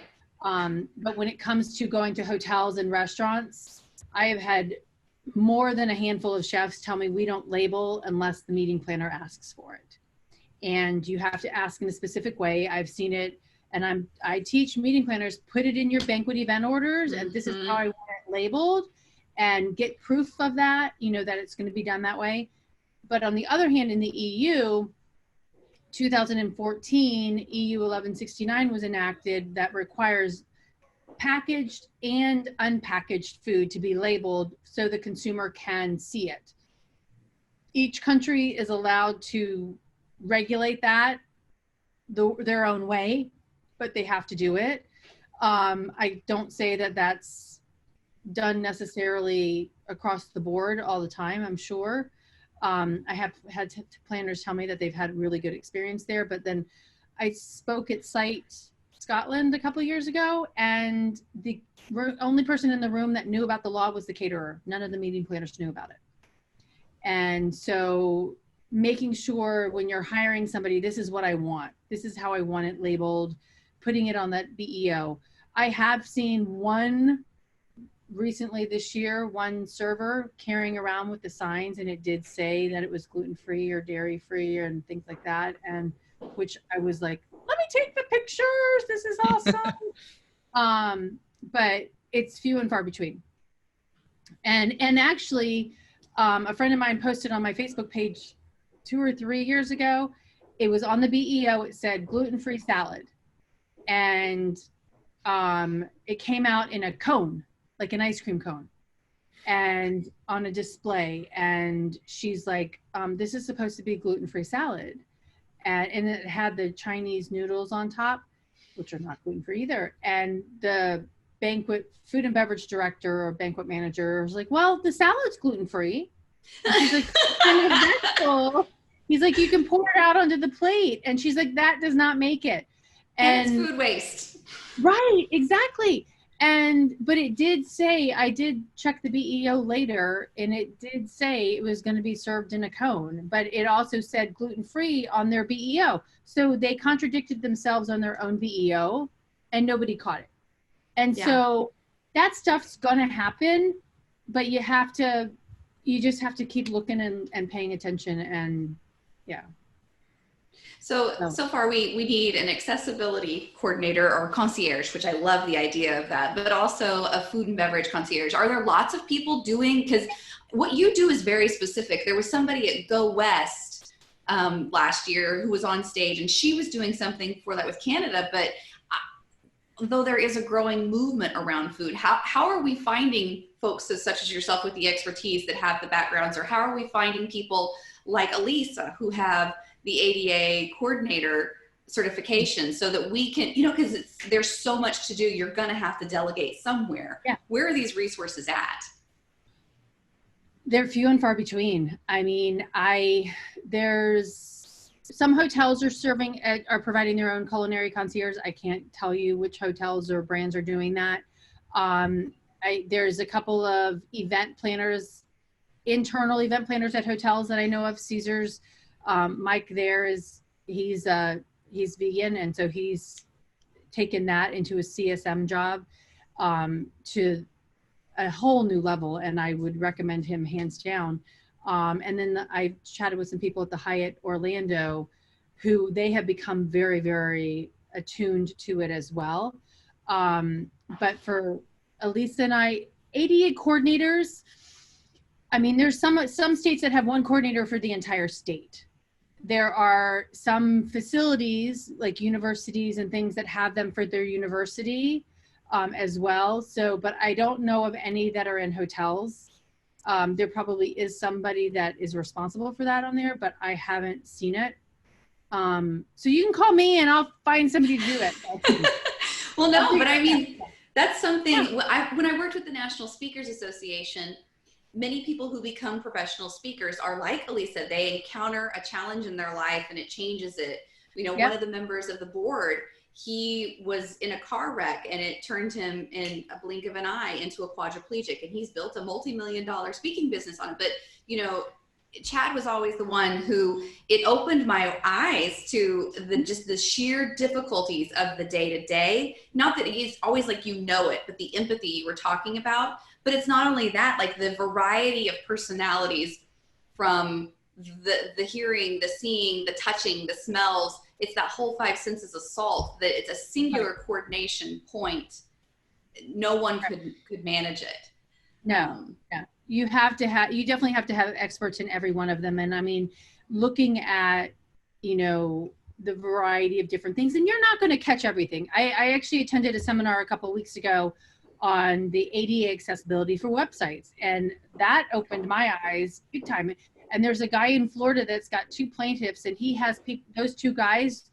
But when it comes to going to hotels and restaurants, I have had more than a handful of chefs tell me we don't label unless the meeting planner asks for it. And you have to ask in a specific way. I've seen it, and I teach meeting planners, put it in your banquet event orders, and this is how I want it labeled, and get proof of that, that it's going to be done that way. But on the other hand, in the EU, 2014, EU 1169 was enacted that requires packaged and unpackaged food to be labeled so the consumer can see it. Each country is allowed to regulate that their own way, but they have to do it. I don't say that that's done necessarily across the board all the time, I'm sure. I have had planners tell me that they've had really good experience there, but then I spoke at Site Scotland a couple of years ago, and the only person in the room that knew about the law was the caterer. None of the meeting planners knew about it. And so making sure when you're hiring somebody, this is what I want. This is how I want it labeled, putting it on that BEO. I have seen one recently this year, one server carrying around with the signs, and it did say that it was gluten-free or dairy-free and things like that, and which I was like, let me take the pictures, this is awesome. But it's few and far between. And actually, a friend of mine posted on my Facebook page 2 or 3 years ago, it was on the BEO, it said gluten-free salad, and it came out in a cone, like an ice cream cone, and on a display, and she's like, this is supposed to be gluten-free salad, and it had the Chinese noodles on top, which are not gluten-free either. And the banquet food and beverage director or banquet manager was like, well, the salad's gluten-free. And she's like, he's like, you can pour it out onto the plate, and she's like, that does not make it. And it's food waste. Right, exactly. But it did say, I did check the BEO later, and it did say it was going to be served in a cone, but it also said gluten-free on their BEO. So they contradicted themselves on their own BEO, and nobody caught it. And so that stuff's going to happen, but you just have to keep looking and paying attention. And So far we need an accessibility coordinator or concierge, which I love the idea of that, but also a food and beverage concierge. Are there lots of people doing, because what you do is very specific. There was somebody at Go West last year who was on stage, and she was doing something for that with Canada, but though there is a growing movement around food, how are we finding folks such as yourself with the expertise that have the backgrounds, or how are we finding people like Elisa who have the ADA coordinator certification, so that we can, because there's so much to do, you're going to have to delegate somewhere. Yeah. Where are these resources at? They're few and far between. I mean, there's some hotels are providing their own culinary concierge. I can't tell you which hotels or brands are doing that. There's a couple of event planners, internal event planners at hotels that I know of. Caesars, Mike there he's vegan, and so he's taken that into a CSM job to a whole new level, and I would recommend him hands down. And then I chatted with some people at the Hyatt Orlando who they have become very, very attuned to it as well. But for Elisa and I, ADA coordinators, I mean, there's some states that have one coordinator for the entire state. There are some facilities like universities and things that have them for their university as well. So, but I don't know of any that are in hotels. There probably is somebody that is responsible for that on there, but I haven't seen it. So you can call me and I'll find somebody to do it. Well, no, but I mean, that's something, when I worked with the National Speakers Association, many people who become professional speakers are like Elisa. They encounter a challenge in their life and it changes it. One of the members of the board, he was in a car wreck and it turned him in a blink of an eye into a quadriplegic, and he's built a multi-million-dollar speaking business on it. But, Chad was always the one who, it opened my eyes to the sheer difficulties of the day-to-day. Not that he's always like, it, but the empathy you were talking about. But it's not only that, like the variety of personalities, from the hearing, the seeing, the touching, the smells. It's that whole five senses assault, that it's a singular coordination point. No one could manage it. No. You definitely have to have experts in every one of them. And I mean, looking at, the variety of different things, and you're not going to catch everything. I actually attended a seminar a couple of weeks ago on the ADA accessibility for websites, and that opened my eyes big time. And there's a guy in Florida that's got two plaintiffs, and he has those two guys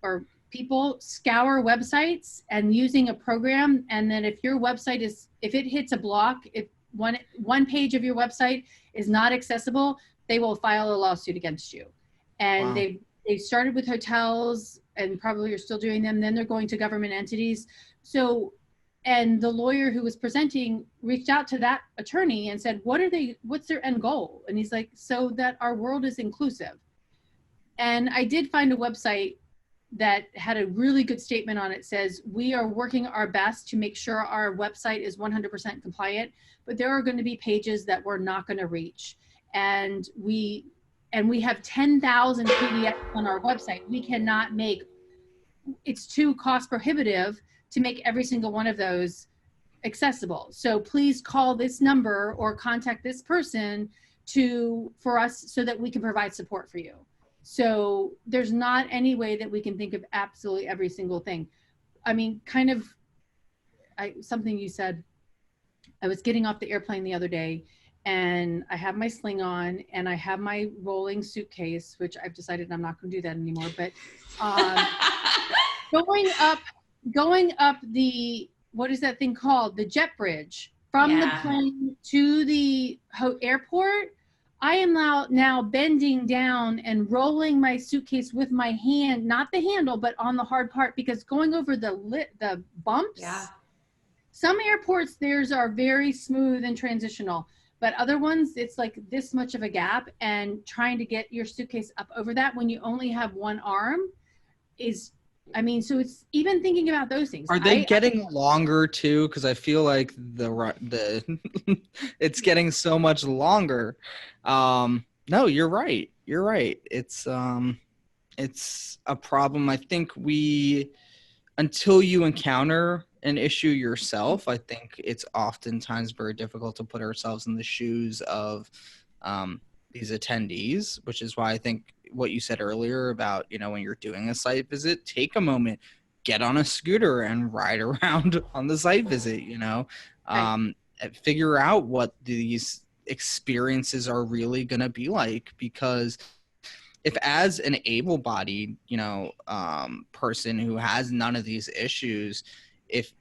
or people scour websites and using a program. And then if your website if it hits a block, if one page of your website is not accessible, they will file a lawsuit against you. And wow. They started with hotels and probably are still doing them. Then they're going to government entities. So, and the lawyer who was presenting reached out to that attorney and said, what's their end goal? And he's like, so that our world is inclusive. And I did find a website that had a really good statement on it. Says, we are working our best to make sure our website is 100% compliant, but there are going to be pages that we're not going to reach. And we have 10,000 PDFs on our website. We cannot it's too cost prohibitive to make every single one of those accessible. So please call this number or contact this person for us so that we can provide support for you. So there's not any way that we can think of absolutely every single thing. I mean, something you said, I was getting off the airplane the other day and I have my sling on and I have my rolling suitcase, which I've decided I'm not going to do that anymore, but going up the, what is that thing called? The jet bridge from the plane to the airport. I am now bending down and rolling my suitcase with my hand, not the handle, but on the hard part, because going over the bumps. Yeah. Some airports, theirs are very smooth and transitional, but other ones, it's like this much of a gap, and trying to get your suitcase up over that when you only have one arm is, so it's even thinking about those things. Are they getting longer too? Because I feel like the it's getting so much longer. No, you're right. It's it's a problem. I think until you encounter an issue yourself, I think it's oftentimes very difficult to put ourselves in the shoes of these attendees, which is why I think what you said earlier about, when you're doing a site visit, take a moment, get on a scooter and ride around on the site visit, figure out what these experiences are really going to be like. Because if as an able-bodied, person who has none of these issues, if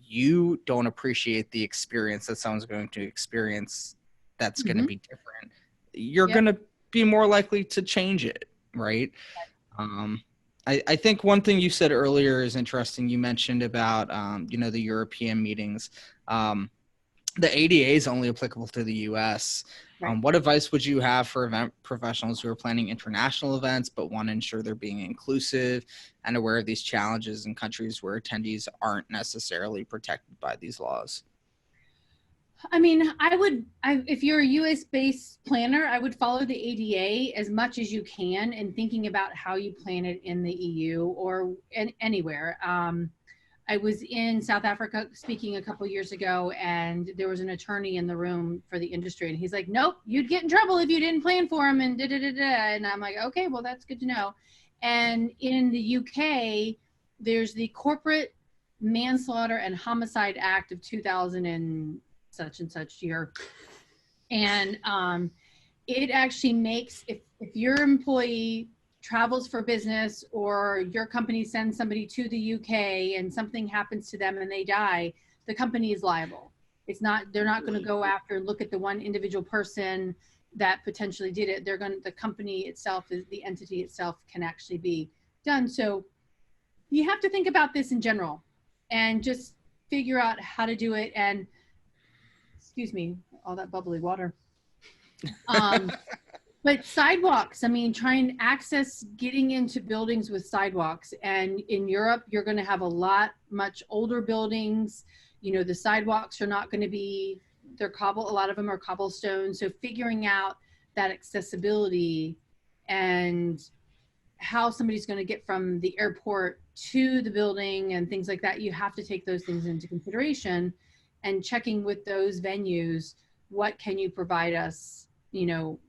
you don't appreciate the experience that someone's going to experience that's going to be different, you're going to be more likely to change it, right? I think one thing you said earlier is interesting. You mentioned about, the European meetings. The ADA is only applicable to the U.S. Right. What advice would you have for event professionals who are planning international events but want to ensure they're being inclusive and aware of these challenges in countries where attendees aren't necessarily protected by these laws? I mean, if you're a US-based planner, I would follow the ADA as much as you can in thinking about how you plan it in the EU or anywhere. I was in South Africa speaking a couple years ago, and there was an attorney in the room for the industry, and he's like, nope, you'd get in trouble if you didn't plan for them, and da-da-da-da. And I'm like, okay, well, that's good to know. And in the UK, there's the Corporate Manslaughter and Homicide Act of 2000 and such and such year. And it actually makes, if your employee travels for business or your company sends somebody to the UK and something happens to them and they die, the company is liable. They're not going to go after and look at the one individual person that potentially did it. The company itself, the entity itself can actually be done. So you have to think about this in general and just figure out how to do it. And excuse me, all that bubbly water. But sidewalks, I mean, try and access getting into buildings with sidewalks. And in Europe, you're going to have much older buildings. The sidewalks are not going to be, a lot of them are cobblestone. So figuring out that accessibility and how somebody's going to get from the airport to the building and things like that, you have to take those things into consideration and checking with those venues, what can you provide us,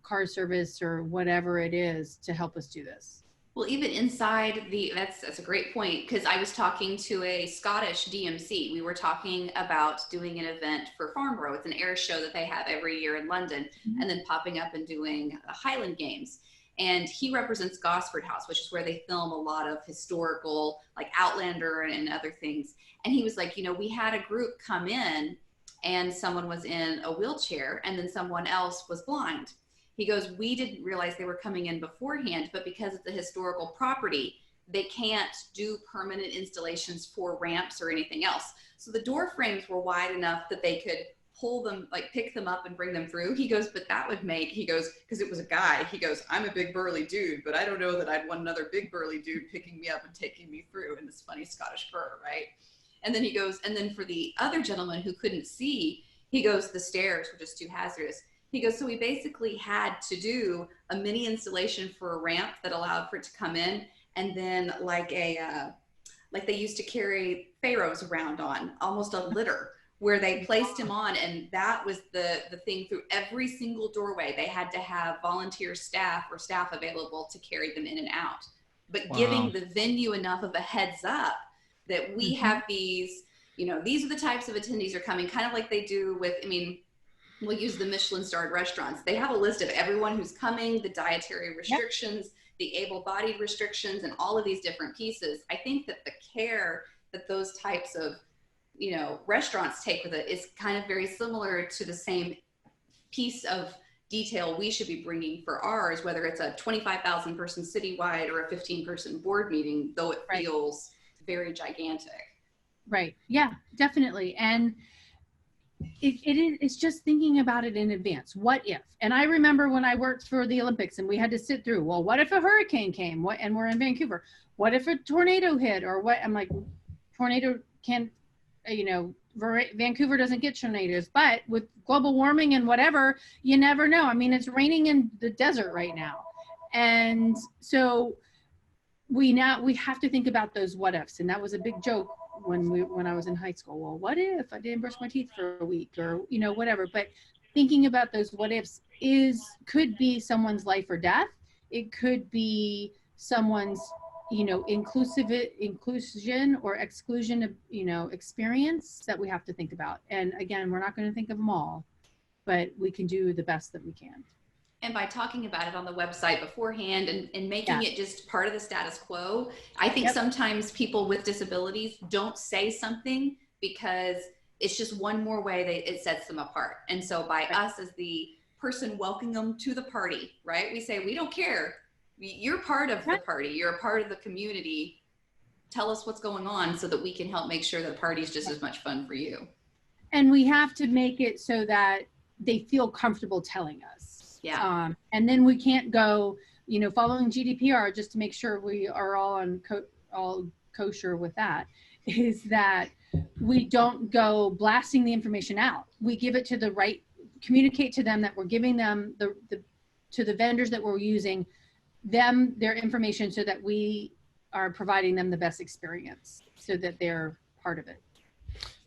car service or whatever it is to help us do this. Well, even inside that's a great point, because I was talking to a Scottish DMC. We were talking about doing an event for Farnborough. It's an air show that they have every year in London, and then popping up and doing Highland Games. And he represents Gosford House, which is where they film a lot of historical, like Outlander and other things. And he was like, we had a group come in and someone was in a wheelchair and then someone else was blind. He goes, we didn't realize they were coming in beforehand, but because it's a historical property, they can't do permanent installations for ramps or anything else. So the door frames were wide enough that they could pull them, like pick them up and bring them through. He goes, but that would make, he goes, because it was a guy, he goes, I'm a big burly dude, but I don't know that I'd want another big burly dude picking me up and taking me through in this funny Scottish fur, right? And then he goes, and then for the other gentleman who couldn't see, he goes, the stairs were just too hazardous. He goes, so we basically had to do a mini installation for a ramp that allowed for it to come in. And then like they used to carry pharaohs around on, almost a litter, where they placed him on. And that was the thing through every single doorway. They had to have volunteer staff or staff available to carry them in and out. But giving the venue enough of a heads up that we have these, these are the types of attendees are coming, kind of like they do with, we'll use the Michelin starred restaurants. They have a list of everyone who's coming, the dietary restrictions, the able-bodied restrictions, and all of these different pieces. I think that the care that those types of, restaurants take with it is kind of very similar to the same piece of detail we should be bringing for ours, whether it's a 25,000 person citywide or a 15-person board meeting, though it feels very gigantic. Right. Yeah, definitely. And it's just thinking about it in advance. What if? And I remember when I worked for the Olympics and we had to sit through, well, what if a hurricane came? And we're in Vancouver. What if a tornado hit? Or what? I'm like, tornado can't, Vancouver doesn't get tornadoes, but with global warming and whatever, you never know. It's raining in the desert right now. And so we have to think about those what ifs. And that was a big joke when I was in high school. Well, what if I didn't brush my teeth for a week, or, you know, whatever. But thinking about those what ifs could be someone's life or death. It could be someone's, you know, inclusion or exclusion of, you know, experience that we have to think about. And again, we're not going to think of them all, but we can do the best that we can. And by talking about it on the website beforehand and making it just part of the status quo, I think sometimes people with disabilities don't say something because it's just one more way it sets them apart. And so by us as the person welcoming them to the party, right? We say, we don't care. You're part of the party. You're a part of the community. Tell us what's going on so that we can help make sure that the party is just as much fun for you. And we have to make it so that they feel comfortable telling us. Yeah. And then we can't go, you know, following GDPR just to make sure we are all all kosher with that, is that we don't go blasting the information out. We give it to the right, communicate to them that we're giving them to the vendors that we're using them their information so that we are providing them the best experience so that they're part of it.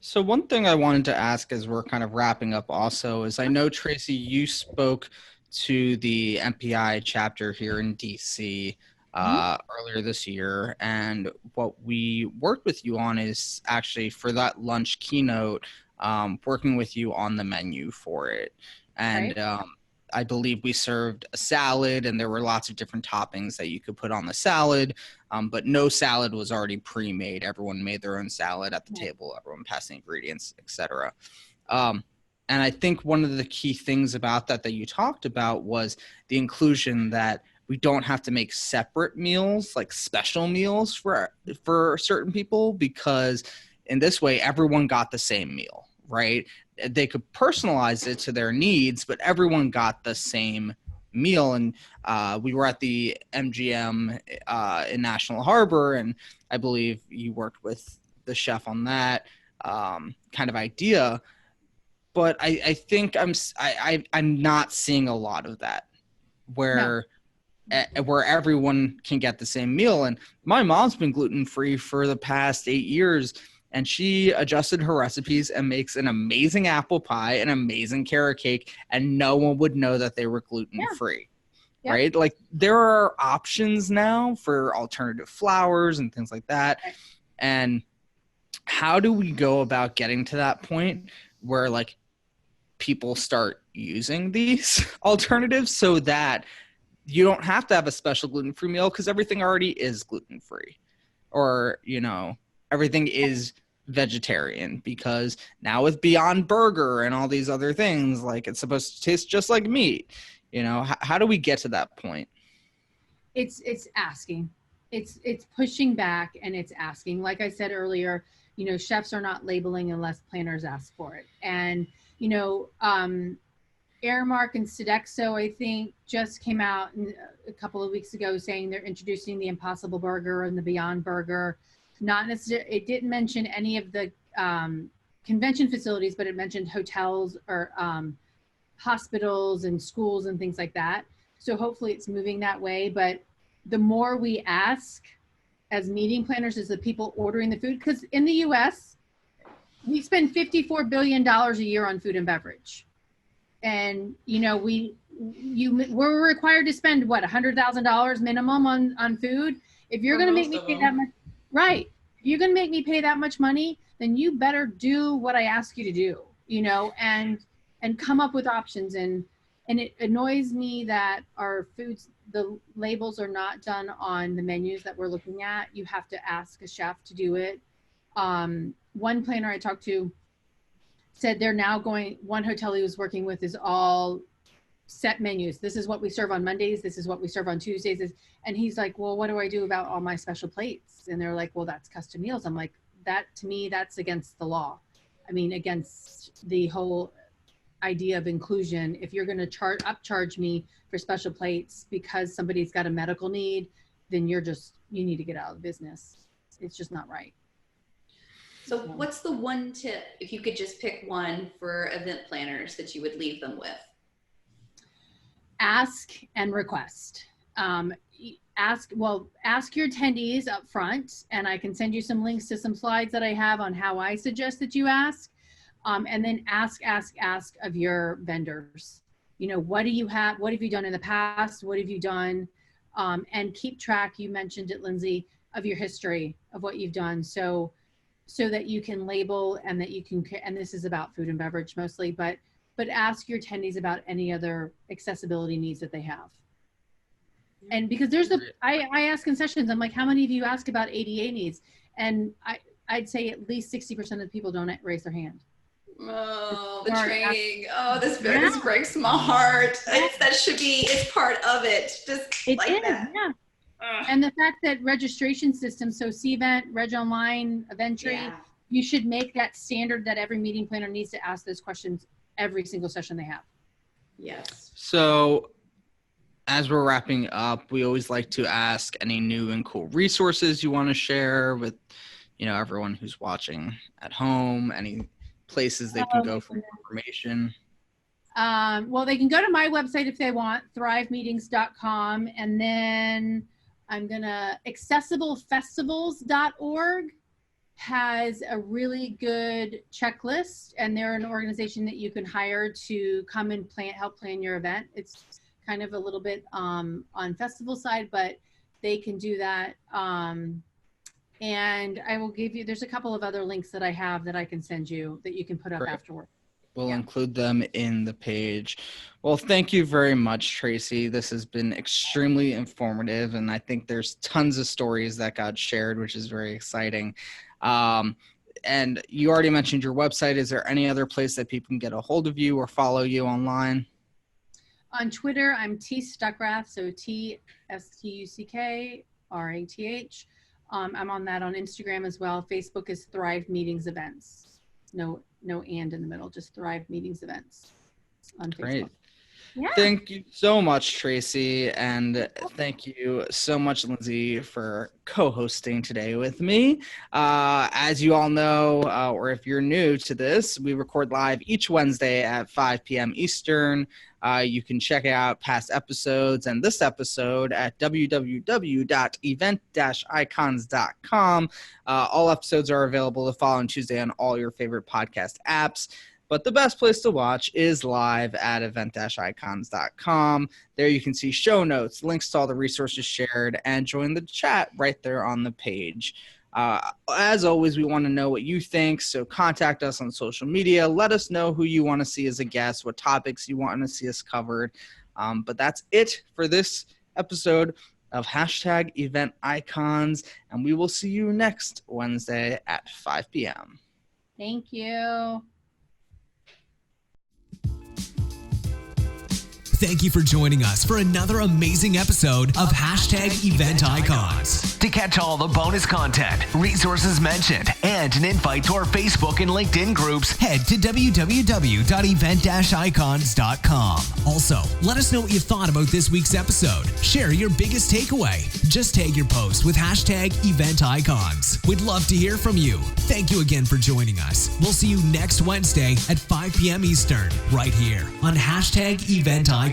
So one thing I wanted to ask as we're kind of wrapping up also is, I know, Tracy, you spoke to the MPI chapter here in DC earlier this year. And what we worked with you on is actually for that lunch keynote, working with you on the menu for it. And I believe we served a salad, and there were lots of different toppings that you could put on the salad, but no salad was already pre-made. Everyone made their own salad at the table. Everyone passed the ingredients, etc. And I think one of the key things about that you talked about was the inclusion that we don't have to make separate meals, like special meals for certain people, because in this way, everyone got the same meal, right? They could personalize it to their needs, but everyone got the same meal. And we were at the MGM in National Harbor, and I believe you worked with the chef on that kind of idea. But I think I'm not seeing a lot of that where everyone can get the same meal. And my mom's been gluten-free for the past 8 years, and she adjusted her recipes and makes an amazing apple pie, an amazing carrot cake, and no one would know that they were gluten-free. Yeah. Right? Like, there are options now for alternative flours and things like that. Right. And how do we go about getting to that point where, like, people start using these alternatives so that you don't have to have a special gluten-free meal because everything already is gluten-free, or, you know, everything is vegetarian, because now with Beyond Burger and all these other things, like, it's supposed to taste just like meat. You know, how do we get to that point? It's asking, it's pushing back, and it's asking. Like I said earlier, you know, chefs are not labeling unless planners ask for it. And, you know, Aramark and Sodexo, I think, just came out a couple of weeks ago saying they're introducing the Impossible Burger and the Beyond Burger. Not necessarily, it didn't mention any of the convention facilities, but it mentioned hotels or hospitals and schools and things like that. So hopefully it's moving that way. But the more we ask as meeting planners, as the people ordering the food, because in the US, we spend $54 billion a year on food and beverage. And, you know, we're required to spend, what, $100,000 minimum on food? If you're going to make me pay that much, right? If you're going to make me pay that much money, then you better do what I ask you to do, you know, and come up with options. And it annoys me that our foods, the labels are not done on the menus that we're looking at. You have to ask a chef to do it. One planner I talked to said they're now one hotel he was working with is all set menus. This is what we serve on Mondays. This is what we serve on Tuesdays. And he's like, well, what do I do about all my special plates? And they're like, well, that's custom meals. I'm like, that, to me, that's against the law. I mean, against the whole idea of inclusion. If you're going to upcharge me for special plates because somebody's got a medical need, then you need to get out of the business. It's just not right. So what's the one tip, if you could just pick one for event planners, that you would leave them with? Ask and request. ask your attendees up front, and I can send you some links to some slides that I have on how I suggest that you ask. And then ask of your vendors. What do you have? What have you done in the past? What have you done? And keep track, you mentioned it, Lindsay, of your history of what you've done. So that you can label and that you can, and this is about food and beverage mostly, but ask your attendees about any other accessibility needs that they have. And because I ask in sessions, I'm like, how many of you ask about ADA needs? And I'd say at least 60% of the people don't raise their hand. Oh, the training. Oh, this breaks my heart. It's part of it. Just it like is, that. Yeah. And the fact that registration systems, so CVent, Reg Online, Eventry, you should make that standard that every meeting planner needs to ask those questions every single session they have. Yes. So as we're wrapping up, we always like to ask any new and cool resources you want to share with, everyone who's watching at home, any places they can go for information. Well, they can go to my website if they want, thrivemeetings.com, and then accessiblefestivals.org has a really good checklist, and they're an organization that you can hire to come and help plan your event. It's kind of a little bit on festival side, but they can do that. And I will give you, there's a couple of other links that I have that I can send you that you can put up afterward. We'll include them in the page. Well, thank you very much, Tracy. This has been extremely informative, and I think there's tons of stories that got shared, which is very exciting. And you already mentioned your website. Is there any other place that people can get a hold of you or follow you online? On Twitter, I'm T Stuckrath, so TSTUCKRATH. I'm on that on Instagram as well. Facebook is Thrive Meetings Events. No and in the middle, just Thrive Meetings Events on Facebook. Great. Yeah. Thank you so much, Tracy. And thank you so much, Lindsay, for co-hosting today with me. As you all know, or if you're new to this, we record live each Wednesday at 5 p.m. Eastern. You can check out past episodes and this episode at www.event-icons.com. All episodes are available to follow on Tuesday on all your favorite podcast apps. But the best place to watch is live at event-icons.com. There you can see show notes, links to all the resources shared, and join the chat right there on the page. As always, we want to know what you think, so contact us on social media. Let us know who you want to see as a guest, what topics you want to see us covered. But that's it for this episode of #EventIcons, and we will see you next Wednesday at 5 p.m. Thank you. Thank you for joining us for another amazing episode of #EventIcons. To catch all the bonus content, resources mentioned, and an invite to our Facebook and LinkedIn groups, head to www.event-icons.com. Also, let us know what you thought about this week's episode. Share your biggest takeaway. Just tag your post with #EventIcons. We'd love to hear from you. Thank you again for joining us. We'll see you next Wednesday at 5 p.m. Eastern, right here on #EventIcons.